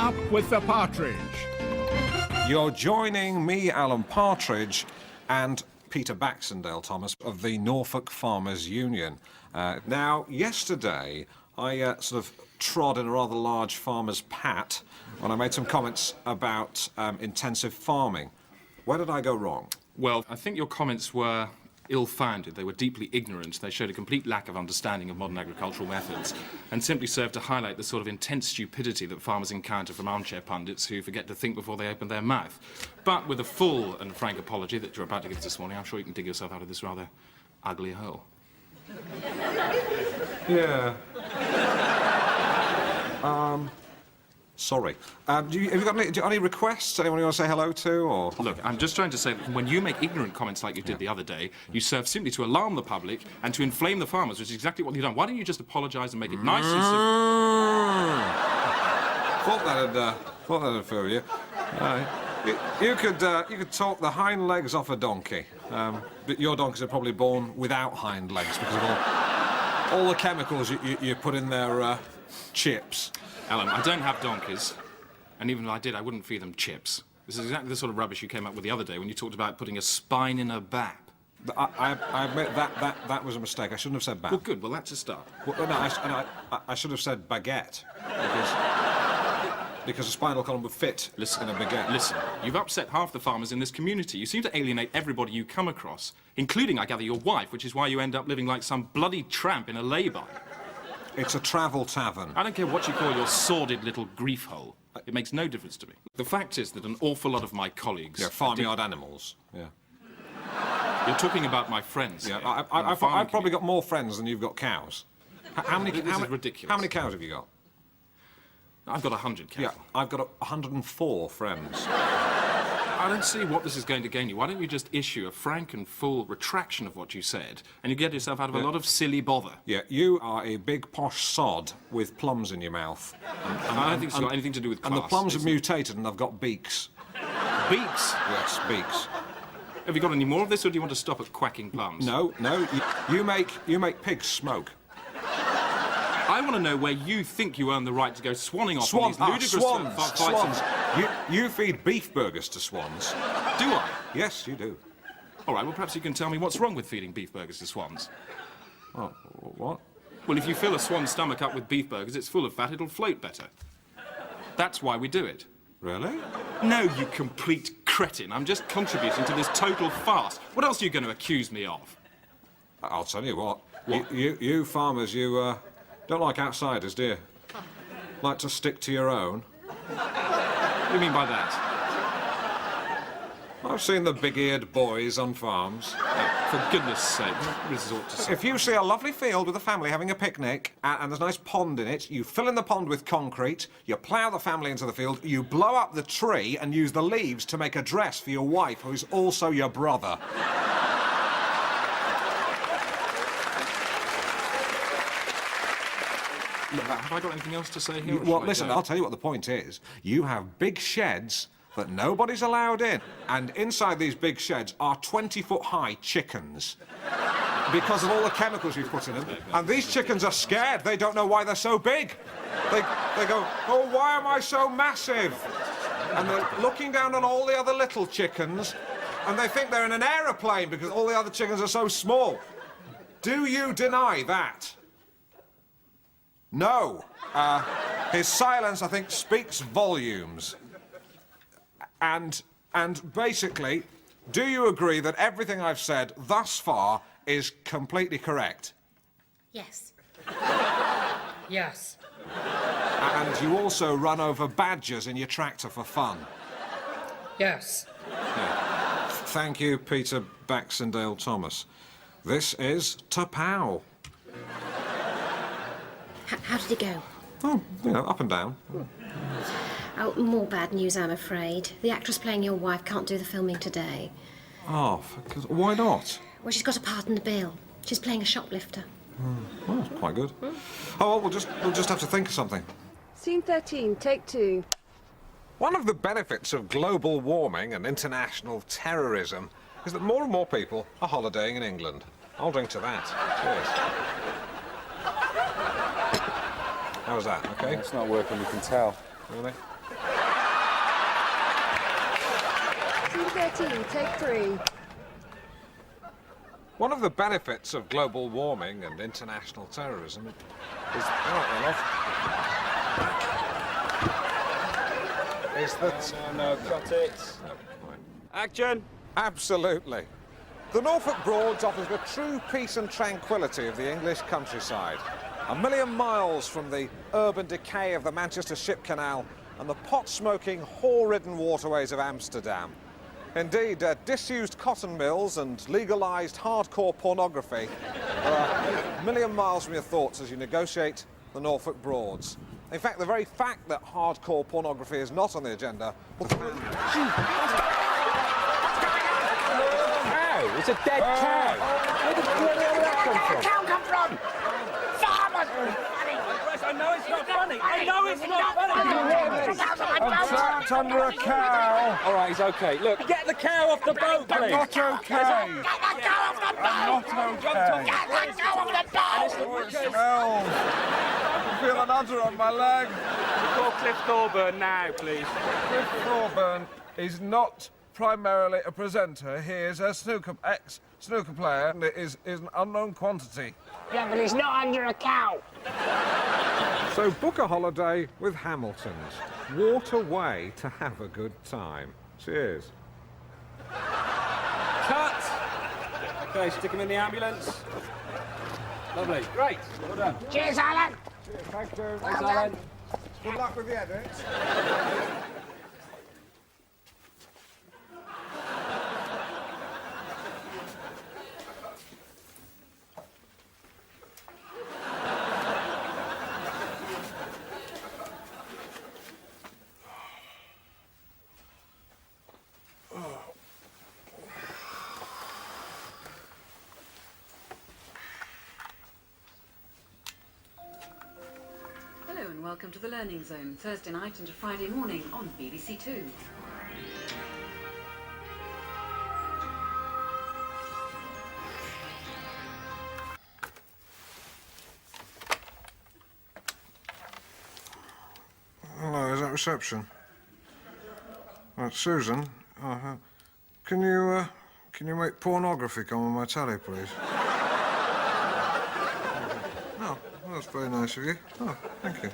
up with the Partridge. You're joining me, Alan Partridge, and Peter Baxendale, Thomas, of the Norfolk Farmers Union. Now, yesterday, I sort of trod in a rather large farmer's pat when I made some comments about intensive farming. Where did I go wrong? Well, I think your comments were ill-founded. They were deeply ignorant. They showed a complete lack of understanding of modern agricultural methods and simply served to highlight the sort of intense stupidity that farmers encounter from armchair pundits who forget to think before they open their mouth. But with a full and frank apology that you're about to give us this morning, I'm sure you can dig yourself out of this rather ugly hole. Yeah. Sorry. Have you got any requests? Anyone you want to say hello to, or...? Look, I'm just trying to say that when you make ignorant comments like you did the other day, you serve simply to alarm the public and to inflame the farmers, which is exactly what you've done. Why don't you just apologise and make it nice and simple? Thought that'd fool you. You could talk the hind legs off a donkey. But your donkeys are probably born without hind legs because of all the chemicals you put in their chips. Alan, I don't have donkeys, and even if I did, I wouldn't feed them chips. This is exactly the sort of rubbish you came up with the other day when you talked about putting a spine in a bap. I admit that was a mistake. I shouldn't have said bap. Well, good. Well, that's a start. Well, no, I should have said baguette, because a spinal column would fit in a baguette. Listen, you've upset half the farmers in this community. You seem to alienate everybody you come across, including, I gather, your wife, which is why you end up living like some bloody tramp in a lay-by. It's a travel tavern. I don't care what you call your sordid little grief hole. It makes no difference to me. The fact is that an awful lot of my colleagues... Yeah, farmyard animals, yeah. You're talking about my friends. Yeah, I've probably got more friends than you've got cows. This is ridiculous. How many cows have you got? I've got 100 cows. Yeah, I've got 104 friends. I don't see what this is going to gain you. Why don't you just issue a frank and full retraction of what you said, and you get yourself out of a lot of silly bother? Yeah, you are a big posh sod with plums in your mouth. I don't think it's got anything to do with class. And the plums have mutated and they've got beaks. Beaks? Yes, beaks. Have you got any more of this, or do you want to stop at quacking plums? No. You make pigs smoke. I want to know where you think you earn the right to go swanning off on these ludicrous swans. You feed beef burgers to swans. Do I? Yes, you do. All right, well, perhaps you can tell me what's wrong with feeding beef burgers to swans. Oh, what? Well, if you fill a swan's stomach up with beef burgers, it's full of fat, it'll float better. That's why we do it. Really? No, you complete cretin. I'm just contributing to this total farce. What else are you going to accuse me of? I'll tell you what. What? You farmers, you don't like outsiders, do you? Like to stick to your own? What do you mean by that? I've seen the big-eared boys on farms. For goodness sake, don't resort to... If you see a lovely field with a family having a picnic, and there's a nice pond in it, you fill in the pond with concrete, you plough the family into the field, you blow up the tree and use the leaves to make a dress for your wife, who is also your brother. Look, have I got anything else to say here? Well, listen, I'll tell you what the point is. You have big sheds that nobody's allowed in, and inside these big sheds are 20-foot-high chickens because of all the chemicals you've put in them. And these chickens are scared. They don't know why they're so big. They go, oh, why am I so massive? And they're looking down on all the other little chickens, and they think they're in an aeroplane because all the other chickens are so small. Do you deny that? No. His silence, I think, speaks volumes. And basically, do you agree that everything I've said thus far is completely correct? Yes. Yes. And you also run over badgers in your tractor for fun? Yes. Yeah. Thank you, Peter Baxendale Thomas. This is Tapow. How did it go? Oh, up and down. Oh, more bad news, I'm afraid. The actress playing your wife can't do the filming today. Oh, why not? Well, she's got a part in the bill. She's playing a shoplifter. Well, that's quite good. Oh, well, we'll just have to think of something. Scene 13, take 2. One of the benefits of global warming and international terrorism is that more and more people are holidaying in England. I'll drink to that. Cheers. How was that, okay? It's not working, you can tell. Really? Scene 13, take 3. One of the benefits of global warming and international terrorism is that... No, cut it. Action! Absolutely. The Norfolk Broads offers the true peace and tranquility of the English countryside. 1,000,000 miles from the urban decay of the Manchester Ship Canal and the pot-smoking, whore-ridden waterways of Amsterdam. Indeed, disused cotton mills and legalised hardcore pornography are 1,000,000 miles from your thoughts as you negotiate the Norfolk Broads. In fact, the very fact that hardcore pornography is not on the agenda... It's a dead cow. Where did that come from? Cow come from? Farmers! I know it's not funny. I know it's not funny. I'm trapped under a cow. All right, he's okay. Look, get the cow off the boat, please. I'm not okay. Get the cow off the boat! I'm not okay. Get the cow off the boat! Oh, it smells. I can feel an udder on my leg. Call Cliff Thorburn now, please. Cliff Thorburn is not primarily a presenter. He is a ex-snooker player and is an unknown quantity. Yeah, but he's not under a cow. So book a holiday with Hamilton's. Walk away to have a good time. Cheers. Cut. Okay, stick him in the ambulance. Lovely. Great. Well done. Cheers, Alan. Thank you. Thanks, Alan. Good luck with the edit. Hello and welcome to the Learning Zone, Thursday night into Friday morning on BBC Two. Hello, is that reception? Right, Susan, can you make pornography come on my telly, please? Oh, that's very nice of you. Oh, thank you.